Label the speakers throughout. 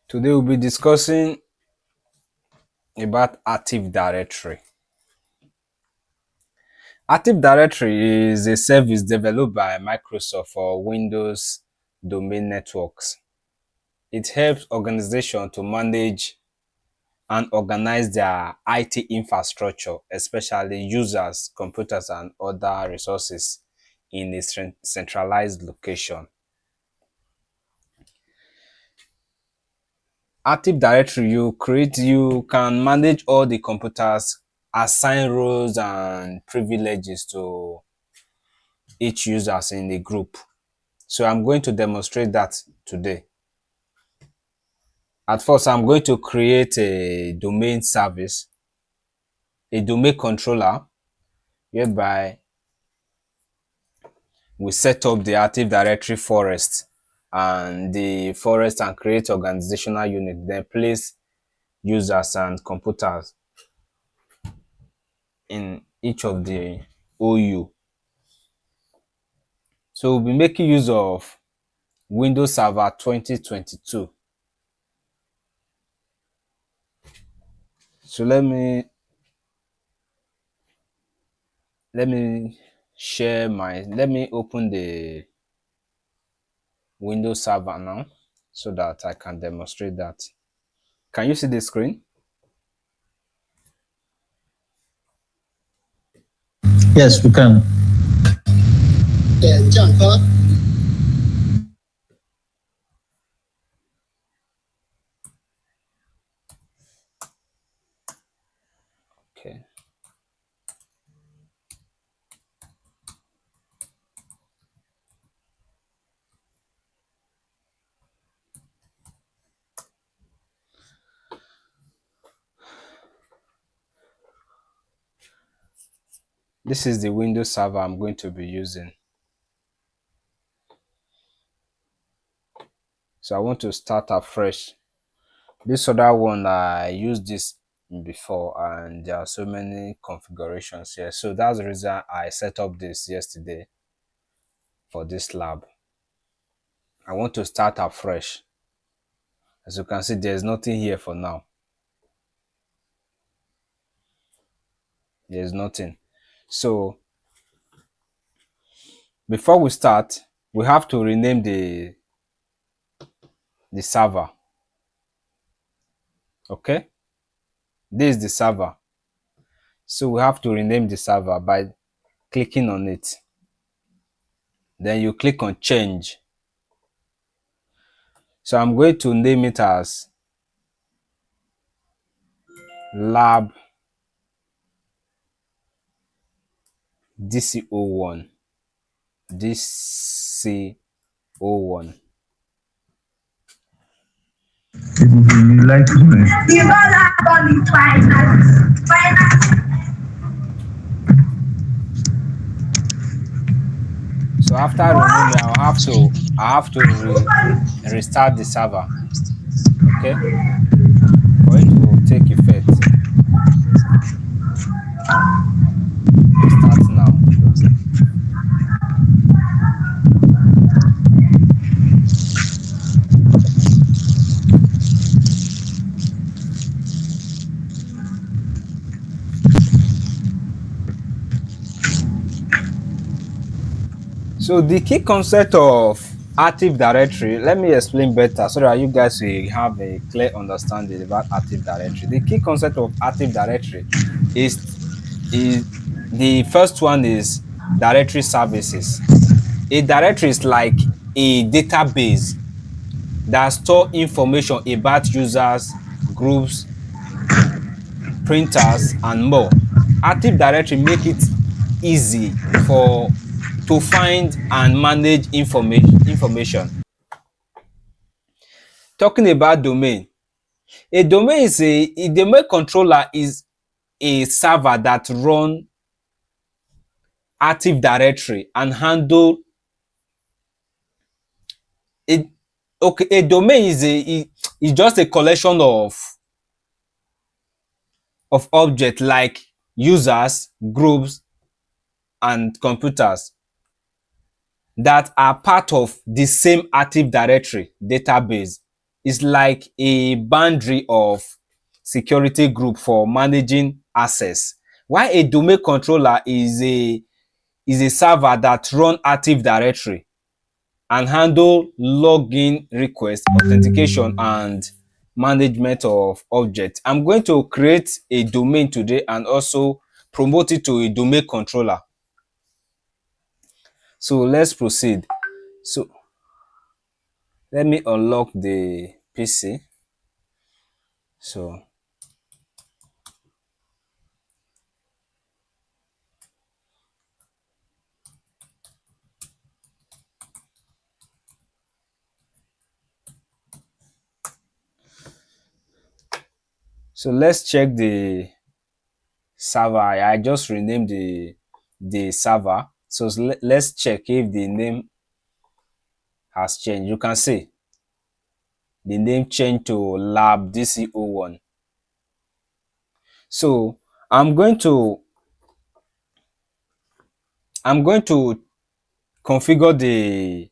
Speaker 1: Today we'll be discussing about Active Directory. Active Directory is a service developed by Microsoft for Windows domain networks. It helps organizations to manage and organize their IT infrastructure, especially users, computers, and other resources in a centralized location. Active Directory, you can manage all the computers, assign roles and privileges to each users in the group. So I'm going to demonstrate that today. At first, I'm going to create a domain service, a domain controller, whereby we set up the Active Directory forest and the forest and create organizational unit, then place users and computers in each of the OU. So we'll be making use of Windows Server 2022. So let me let me open the Windows Server now so that I can demonstrate that. Can you see the screen?
Speaker 2: Yes, we can.
Speaker 1: Okay. This is the Windows Server I'm going to be using. So I want to start afresh. This other one, I used this before and there are so many configurations here. So that's the reason I set up this yesterday for this lab. I want to start afresh. As you can see, there's nothing here for now. There's nothing. So before we start, we have to rename the server. Okay, this is the server. So we have to rename the server by clicking on it. Then you click on change. So I'm going to name it as lab DC01. DC01.
Speaker 2: You like to
Speaker 1: So after renaming, I have to restart the server. Okay, for it to take effect. Start now. So the key concept of Active Directory, let me explain better so that you guys will have a clear understanding about Active Directory. The key concept of Active Directory is the first one is directory services. A directory is like a database that store information about users, groups, printers, and more. Active Directory make it easy to find and manage information. Talking about domain, a domain is a domain controller is a server that run Active Directory and handle it. Okay, a domain is just a collection of objects like users, groups, and computers that are part of the same Active Directory database. is like a boundary of security group for managing access, while a domain controller is a server that run Active Directory and handle login requests, authentication, and management of objects. I'm going to create a domain today and also promote it to a domain controller. So let's proceed. So let me unlock the PC. So let's check the server. I just renamed the server. So let's check if the name has changed. You can see the name changed to Lab DC01. So I'm going to configure the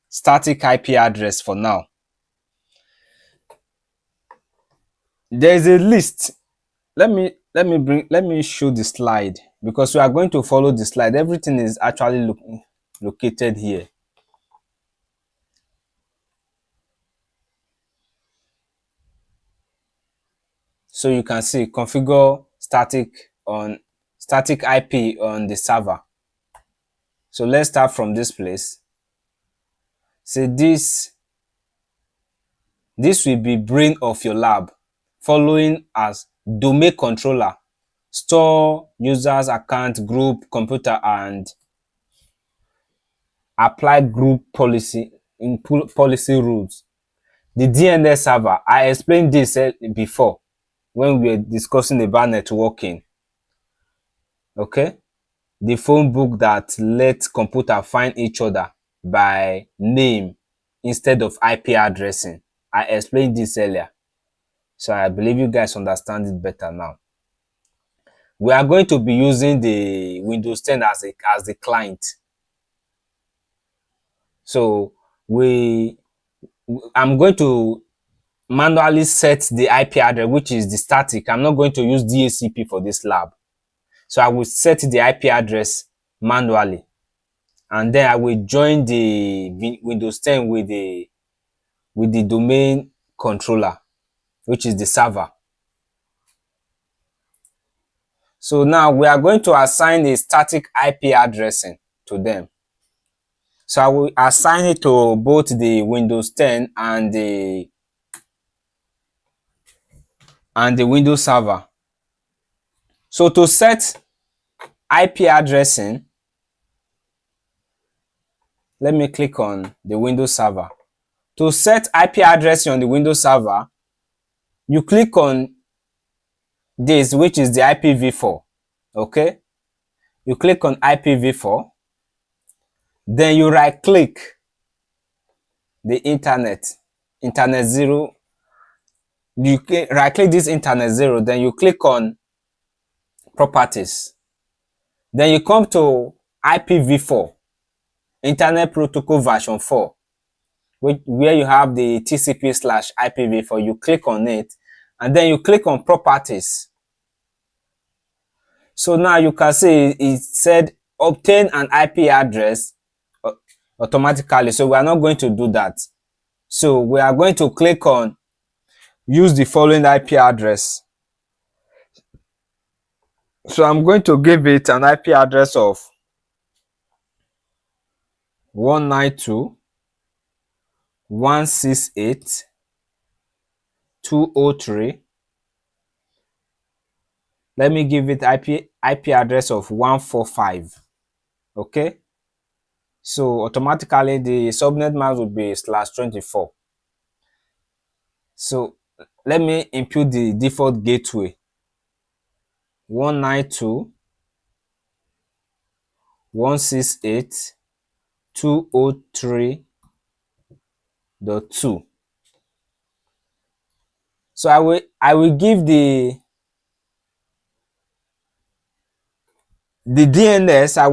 Speaker 1: static IP address for now. There is a list. Let me show the slide, because we are going to follow the slide. Everything is actually located here. So you can see configure static IP on the server. So let's start from this place. Say this will be brain of your lab, following as domain controller, store users account, group computer, and apply group policy in policy rules. The DNS server, I explained this before when we were discussing about networking. Okay, the phone book that lets computer find each other by name instead of IP addressing. I explained this earlier, so I believe you guys understand it better now. We are going to be using the Windows 10 as the client. So I'm going to manually set the IP address, which is the static. I'm not going to use DHCP for this lab. So I will set the IP address manually, and then I will join the Windows 10 with the domain controller, which is the server. So now we are going to assign a static IP addressing to them. So I will assign it to both the Windows 10 and the Windows server. So to set IP addressing, let me click on the Windows server. To set IP addressing on the Windows server, you click on this, which is the IPv4. Okay, you click on IPv4, then you right click the internet 0. You right click this internet 0, then you click on properties, then you come to IPv4 internet protocol version 4, where you have the TCP/IPv4. You click on it, and then you click on properties. So now you can see it said obtain an IP address automatically. So we are not going to do that. So we are going to click on use the following IP address. So I'm going to give it an IP address of 192.168.203. Let me give it IP address of 145. Okay, so automatically the subnet mask would be /24. So let me input the default gateway 192.168.203.2. So I will give the DNS. I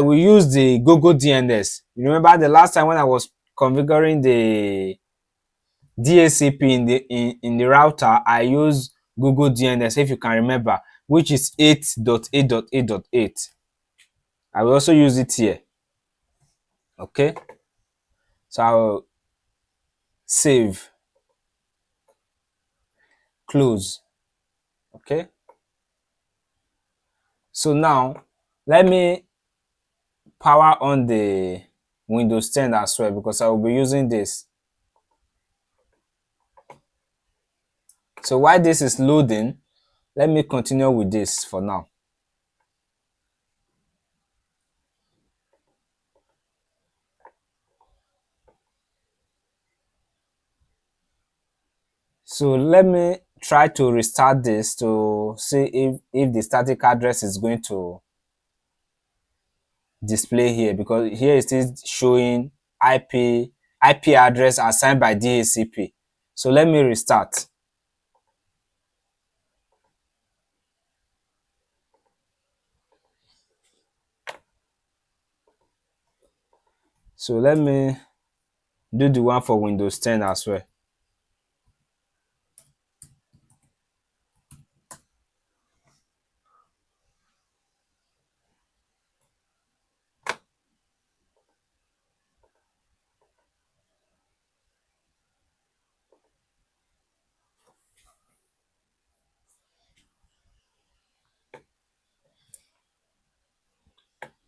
Speaker 1: will use the Google DNS. You remember the last time when I was configuring DHCP in the router, I use Google DNS, if you can remember, which is 8.8.8.8. I will also use it here. Okay, so I'll save, close. Okay, so now let me power on the Windows 10 as well, because I will be using this. So while this is loading, let me continue with this for now. So let me try to restart this to see if the static address is going to display here, because here it is showing IP address assigned by DHCP. So let me restart. So let me do the one for Windows 10 as well.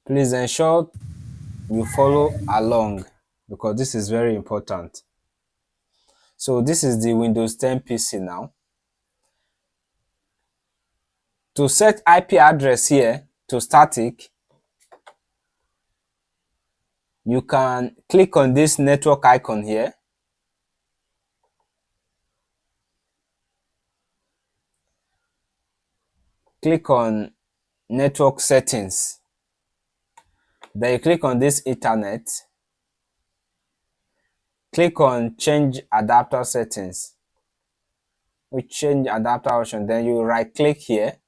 Speaker 1: Please ensure you follow along, because this is very important. So this is the Windows 10 PC now. To set IP address here to static, you can click on this network icon here. Click on network settings. Then you click on this Ethernet. Click on change adapter settings. We change adapter option. Then you right click here.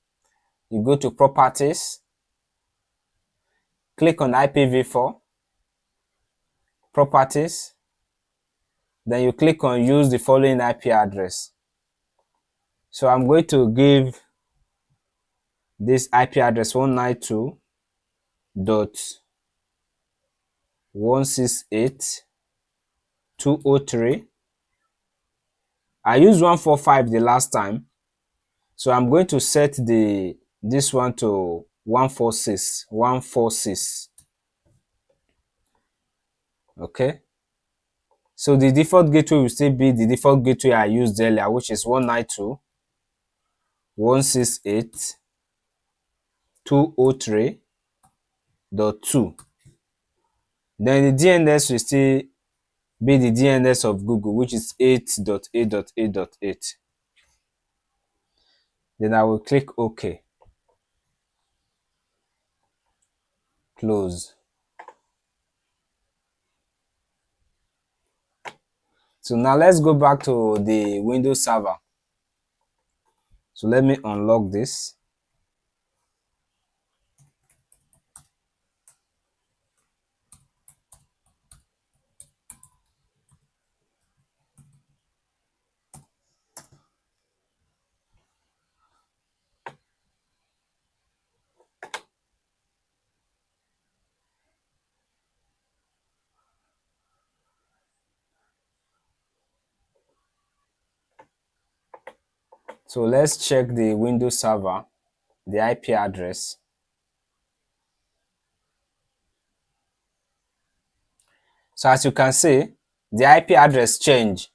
Speaker 1: You go to properties. Click on IPv4. Properties. Then you click on use the following IP address. So I'm going to give this IP address 192.168.203. I used 145 the last time, so I'm going to set this one to 146. Okay, so the default gateway will still be the default gateway I used earlier, which is 192.168.203.2. Then the DNS will still be the DNS of Google, which is 8.8.8.8. Then I will click OK. Close. So now let's go back to the Windows Server. So let me unlock this. So let's check the Windows Server, the IP address. So as you can see, the IP address changed.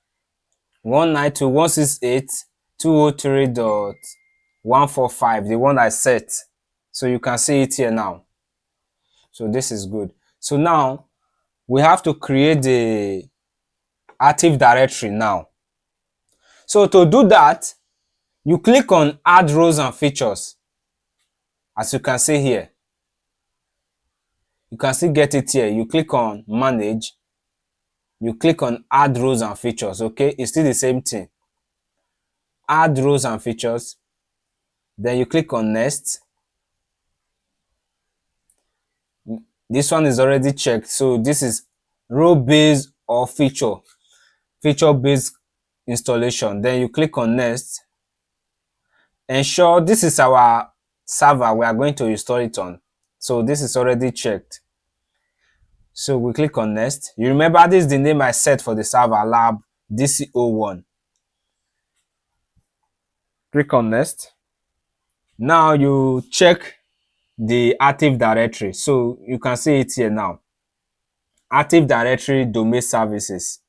Speaker 1: 192.168.203.145, the one I set. So you can see it here now. So this is good. So now we have to create the Active Directory now. So to do that, you click on Add Roles and Features. As you can see here, you can still get it here. You click on Manage. You click on Add Roles and Features. Okay, it's still the same thing. Add Roles and Features. Then you click on Next. This one is already checked. So this is role based or feature based installation. Then you click on next. Ensure this is our server we are going to install it on. So this is already checked. So we click on next. You remember this is the name I set for the server, lab DC01. Click on next. Now you check the Active Directory. So you can see it here now. Active Directory domain services.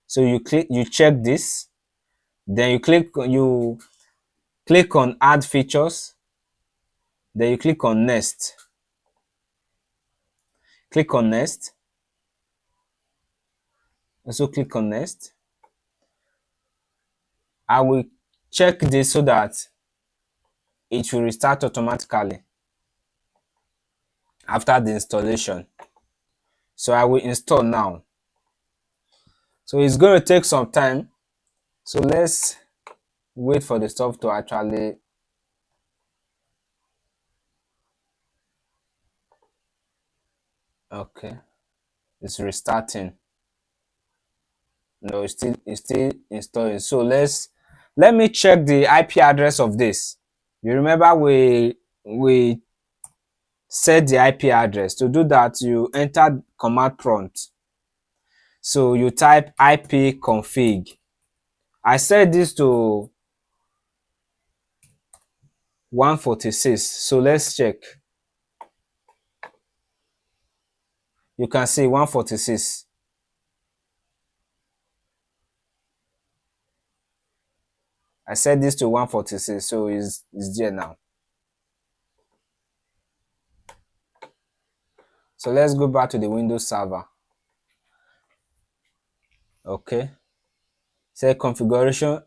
Speaker 1: So you check this. Then you click on add features. Then you click on next. Click on next. Also click on next. I will check this so that it will restart automatically after the installation. So I will install now. So it's going to take some time. So let's wait for the stuff to actually. Okay, it's restarting. No, it's still installing. So let me check the IP address of this. You remember we set the IP address. To do that, you enter command prompt. So you type ipconfig. I set this to 146. So let's check. You can see 146. I set this to 146, so it's there now. So let's go back to the Windows server. Okay. Say configuration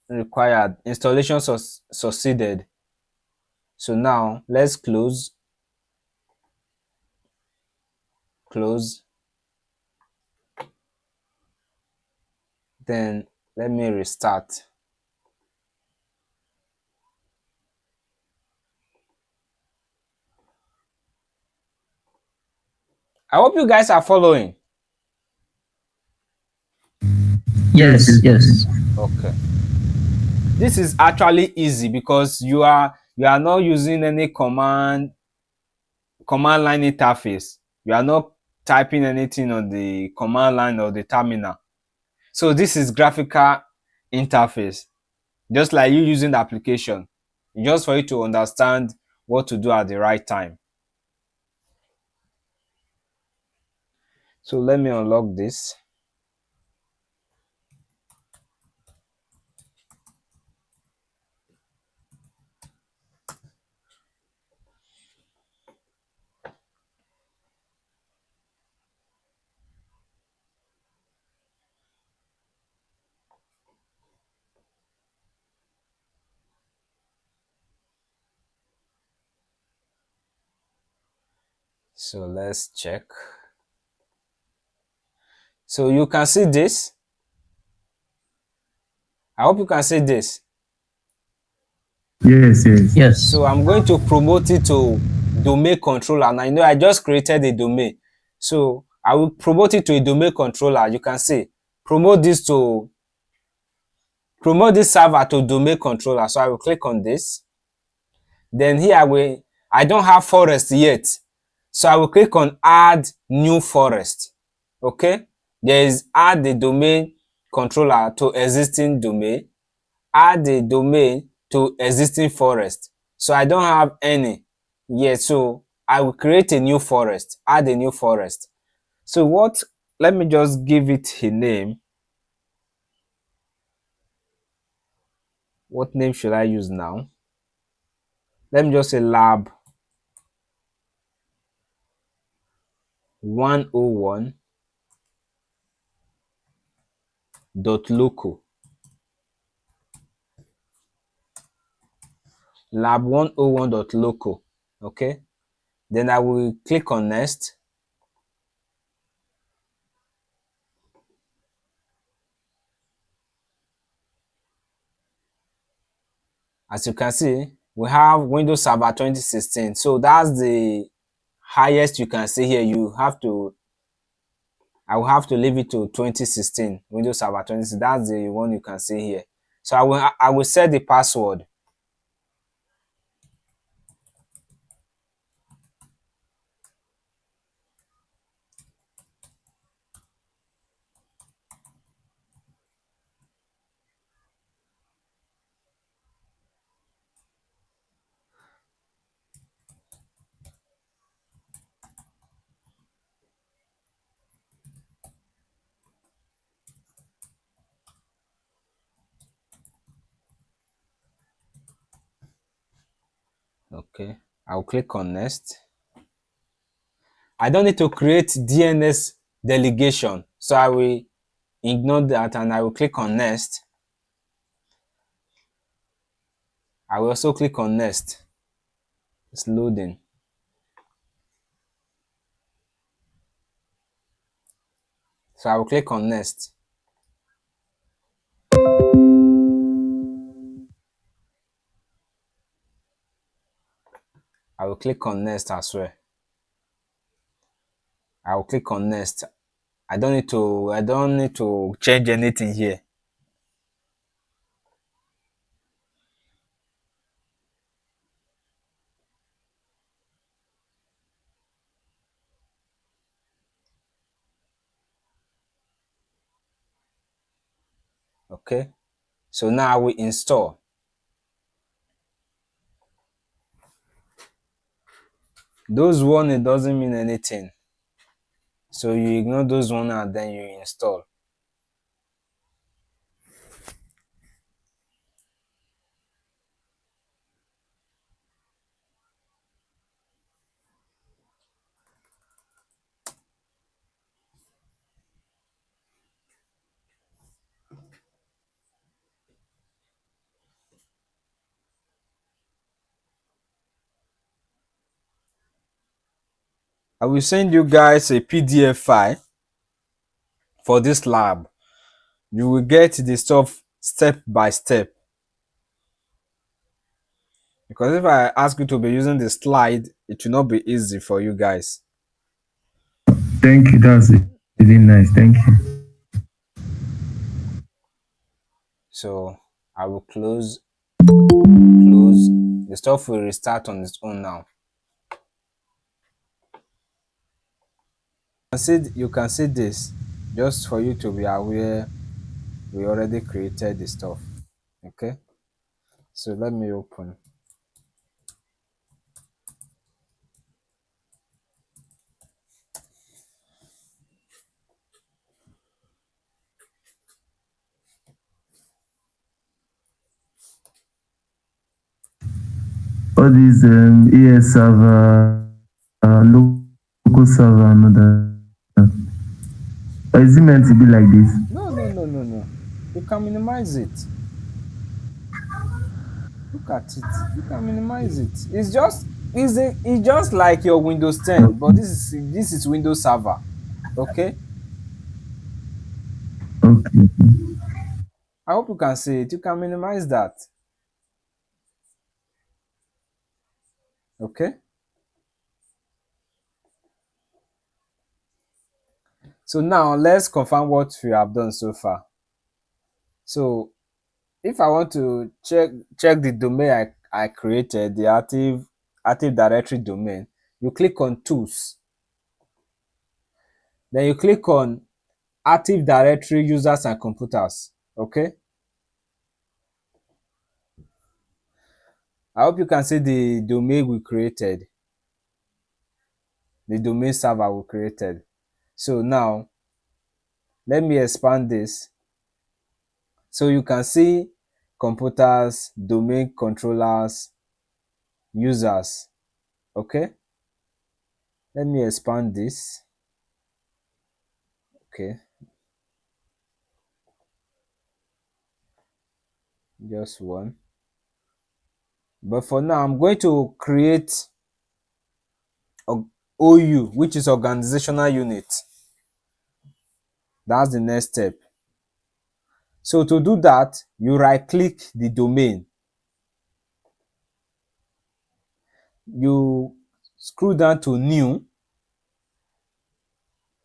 Speaker 1: required. Installation succeeded. So now let's close. Close. Then let me restart. I hope you guys are following.
Speaker 2: Yes, yes.
Speaker 1: Okay. This is actually easy because you are not using any command line interface. You are not typing anything on the command line or the terminal. So this is graphical interface, just like you using the application, just for you to understand what to do at the right time. So let me unlock this. So let's check. So you can see this. I hope you can see this.
Speaker 2: Yes, yes. Yes.
Speaker 1: So I'm going to promote it to domain controller. And I know I just created a domain. So I will promote it to a domain controller. You can see, promote this server to domain controller. So I will click on this. Then here I don't have forest yet. So I will click on add new forest. Okay. There is add the domain controller to existing domain, add the domain to existing forest. So I don't have any yet. So I will create a new forest, add a new forest. So let me just give it a name. What name should I use now? Let me just say lab 101.local. Lab 101.local. Okay. Then I will click on next. As you can see, we have Windows Server 2016. So that's the highest you can see here. You have to I will have to leave it to 2016, Windows Server 2016. That's the one you can see here. So I will set the password. Okay. I will click on next. I don't need to create DNS delegation. So I will ignore that and I will click on next. I will also click on next. It's loading. So I will click on next. I will click on next as well. I will click on next. I don't need to change anything here. Okay. So now I will install. Those one, it doesn't mean anything. So you ignore those one and then you install. I will send you guys a PDF file for this lab. You will get the stuff step by step. Because if I ask you to be using the slide, it will not be easy for you guys.
Speaker 2: Thank you. That's really nice. Thank you.
Speaker 1: So I will close. The stuff will restart on its own now. You can see this just for you to be aware we already created the stuff. Okay, so let me open.
Speaker 2: All these ES server, local server, and other. Is it meant to be like this?
Speaker 1: No. You can minimize it. Look at it. You can minimize it. It's just like your Windows 10, but this is Windows Server. Okay.
Speaker 2: Okay.
Speaker 1: I hope you can see it. You can minimize that. Okay. So now let's confirm what we have done so far. So if I want to check the domain I created, the Active Directory domain, you click on Tools. Then you click on Active Directory users and computers. Okay. I hope you can see the domain we created, the domain server we created. So now let me expand this. So you can see computers, domain controllers, users. Okay. Let me expand this. Okay. Just one. But for now, I'm going to create OU, which is organizational unit. That's the next step. So to do that, you right click the domain. You scroll down to new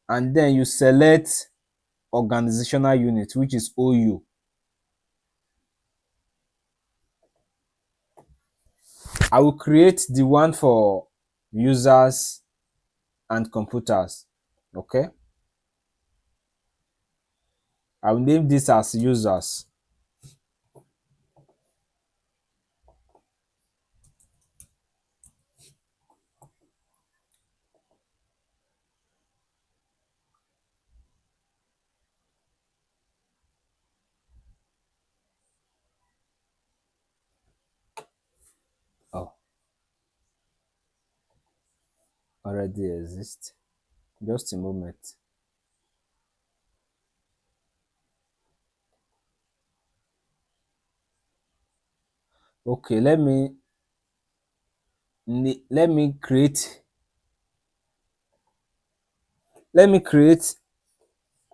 Speaker 1: and then you select organizational unit, which is OU. I will create the one for users and computers. Okay, I will name this as users. Oh, already exist. Just a moment. Okay, let me create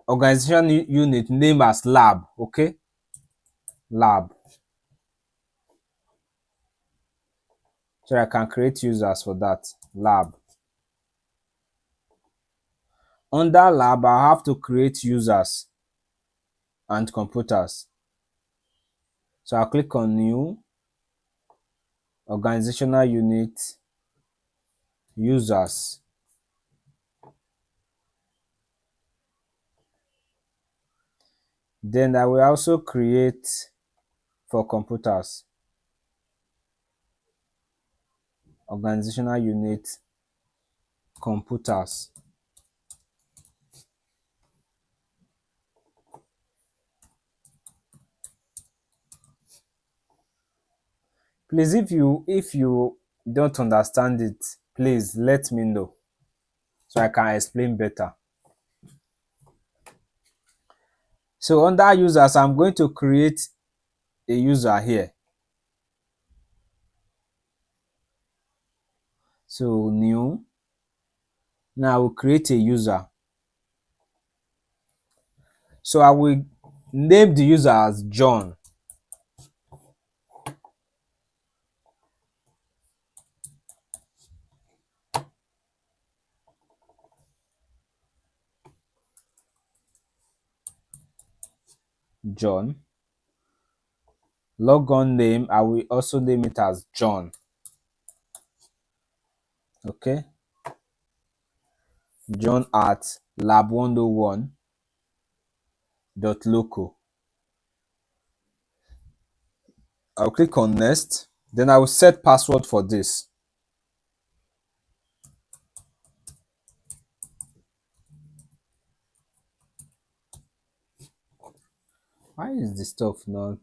Speaker 1: organization unit name as lab. Okay, lab, so I can create users for that lab. Under lab, I have to create users and computers. So I'll click on new organizational unit users. Then I will also create for computers organizational unit computers. Please, if you don't understand it, please let me know so I can explain better. So under users, I'm going to create a user here. So new. Now I will create a user. So I will name the user as John. John. Logon name, I will also name it as John. Okay. John at lab101.local. I'll click on next. Then I will set password for this. Why is the stuff not?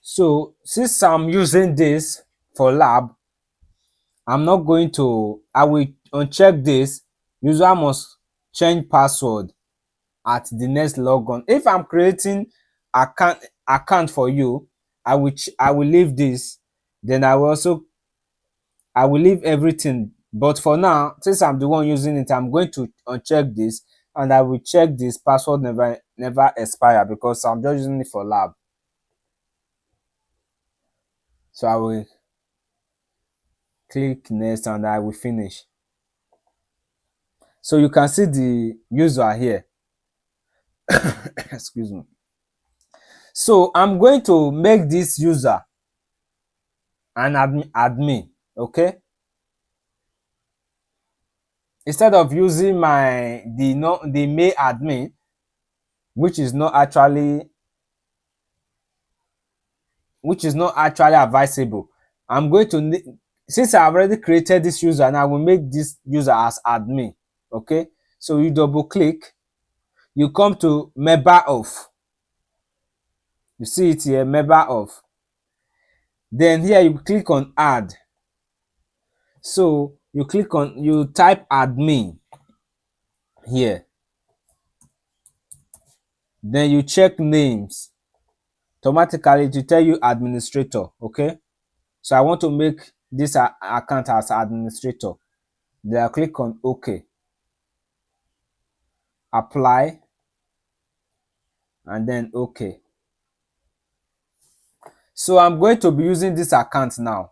Speaker 1: So since I'm using this for lab, I'm not going to, I will uncheck this. User must change password at the next logon. If I'm creating account for you, I will leave this. Then I will leave everything. But for now, since I'm the one using it, I'm going to uncheck this, and I will check this password never expire because I'm just using it for lab. So I will click next and I will finish. So you can see the user here. Excuse me. So I'm going to make this user an admin. Okay, instead of using the main admin, which is not actually advisable. I'm going to, since I have already created this user, and I will make this user as admin. Okay, so you double click, you come to member of, you see it here, member of. Then here you click on add. So you type admin here. Then you check names. Automatically to tell you administrator. Okay, so I want to make this account as administrator. Then I click on OK, apply, and then OK. So I'm going to be using this account now,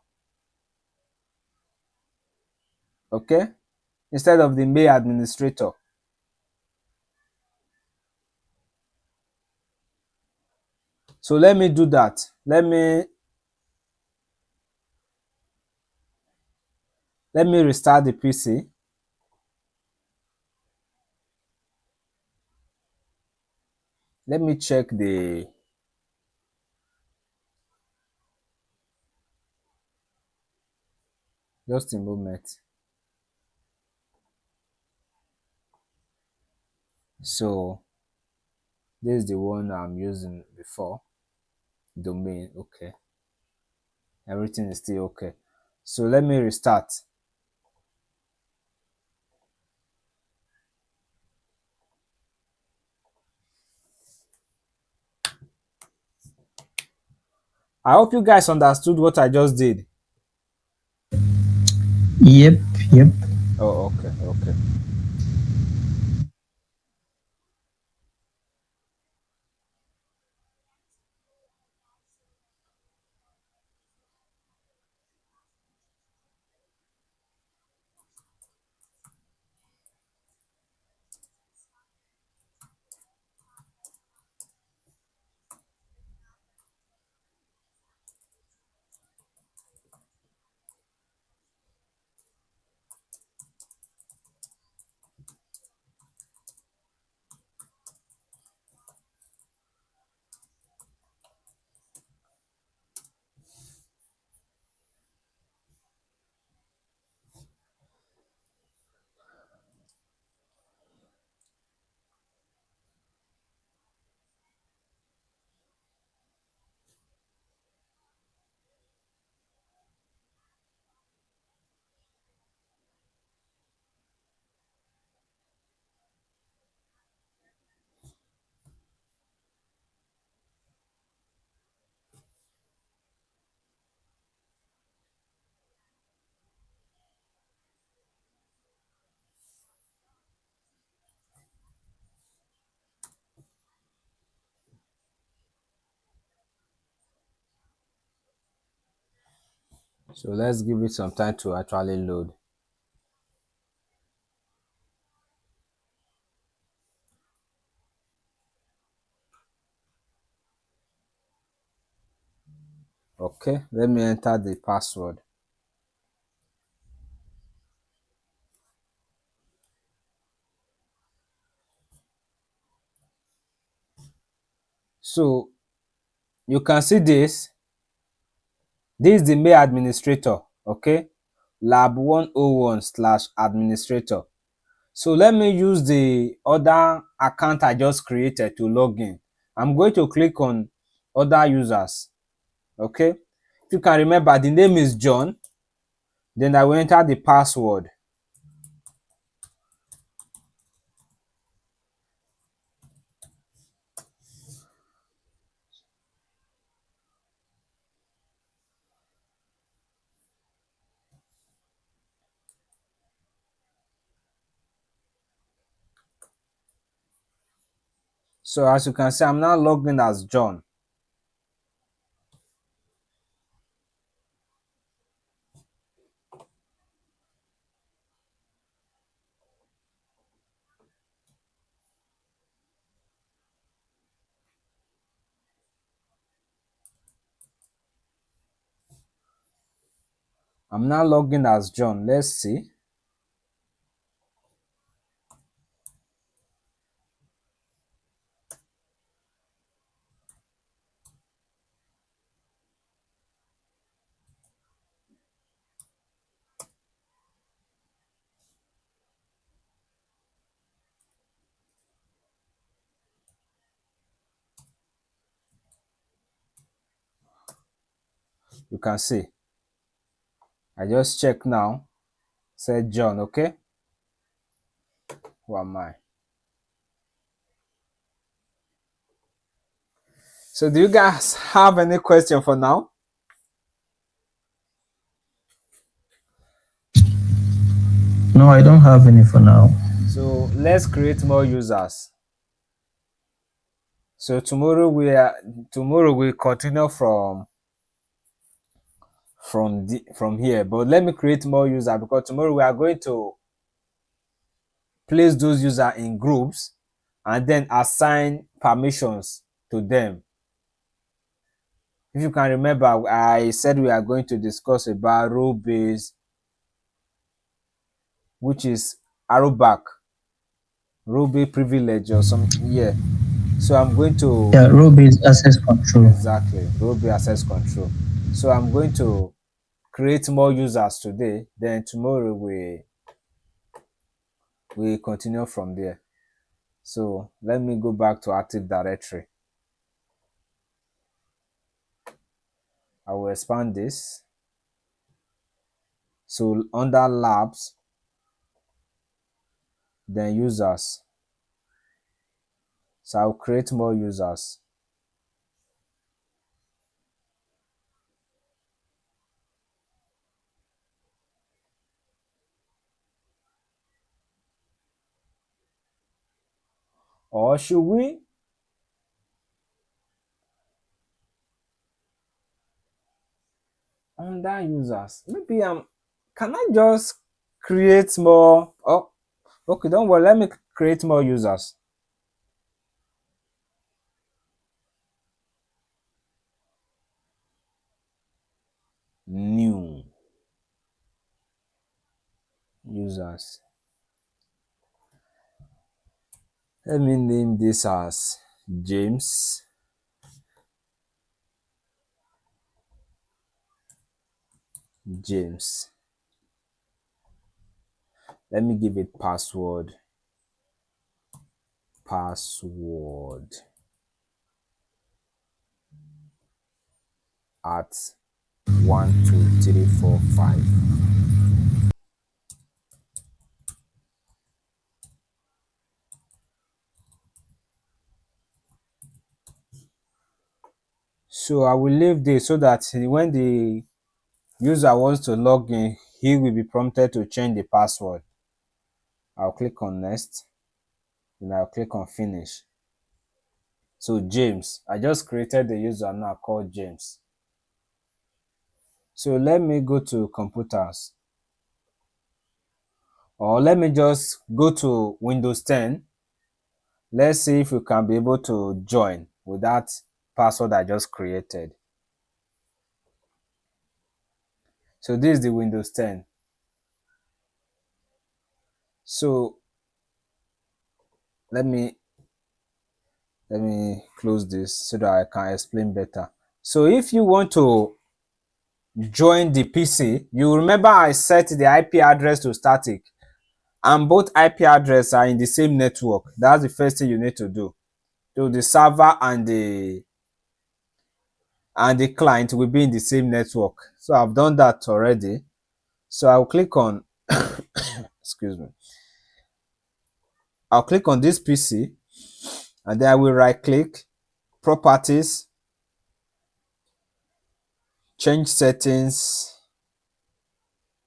Speaker 1: okay, instead of the mail administrator. So let me do that. Let me restart the PC. Let me check the, just a moment. So this is the one I'm using before. Domain, okay. Everything is still okay. So let me restart. I hope you guys understood what I just did.
Speaker 2: Yep, yep.
Speaker 1: Oh, okay, okay. So let's give it some time to actually load. Okay, let me enter the password. So you can see this. This is the mail administrator, okay? Lab 101/administrator. So let me use the other account I just created to log in. I'm going to click on other users, okay? If you can remember, the name is John. Then I will enter the password. So as you can see, I'm now logged in as John. I'm now logged in as John. Let's see. You can see. I just check now. Said John, okay? Who am I? So do you guys have any question for now?
Speaker 2: No, I don't have any for now.
Speaker 1: So let's create more users. So tomorrow we continue from here. But let me create more user because tomorrow we are going to place those users in groups and then assign permissions to them. If you can remember, I said we are going to discuss about role based, which is arrow back, role based privilege or some, yeah. So I'm going to
Speaker 2: Yeah, role-based access control.
Speaker 1: exactly role based access control. So I'm going to create more users today. Then tomorrow we continue from there. So let me go back to Active Directory. I will expand this. So under labs, then users. So I'll create more users. Or should we under users? Maybe can I just create more? Oh, okay, don't worry. Let me create more users. New users. Let me name this as James. James. Let me give it password. Password at 12345. So I will leave this so that when the user wants to log in, he will be prompted to change the password. I'll click on next, and I'll click on finish. So James, I just created the user now called James. So let me go to computers, or let me just go to Windows 10. Let's see if we can be able to join with that password I just created. So this is the Windows 10. So let me close this so that I can explain better. So if you want to join the PC, you remember I set the IP address to static and both IP addresses are in the same network. That's the first thing you need to do. So the server and the client will be in the same network. So I've done that already. So I'll click on excuse me. I'll click on this PC and then I will right click, properties, change settings.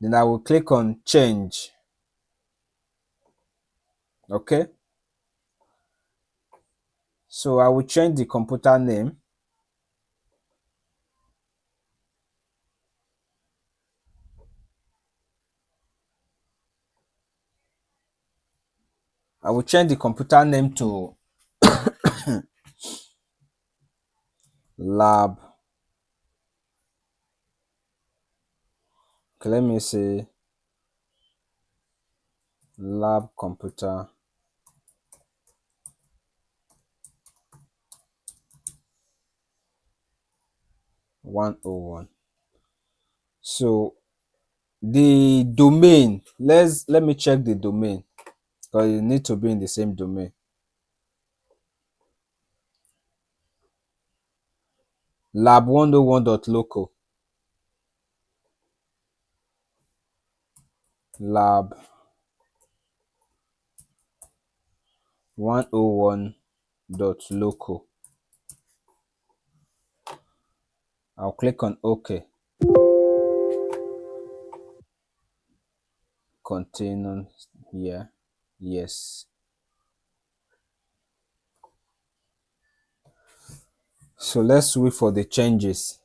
Speaker 1: Then I will click on change. Okay. So I will change the computer name. I will change the computer name to lab. Okay, let me say lab computer 101. So the domain, let me check the domain because you need to be in the same domain. Lab101.local. Lab101.local. I'll click on OK. continue here. Yes. So let's wait for the changes.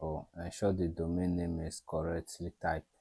Speaker 1: Oh, ensure the domain name is correctly typed.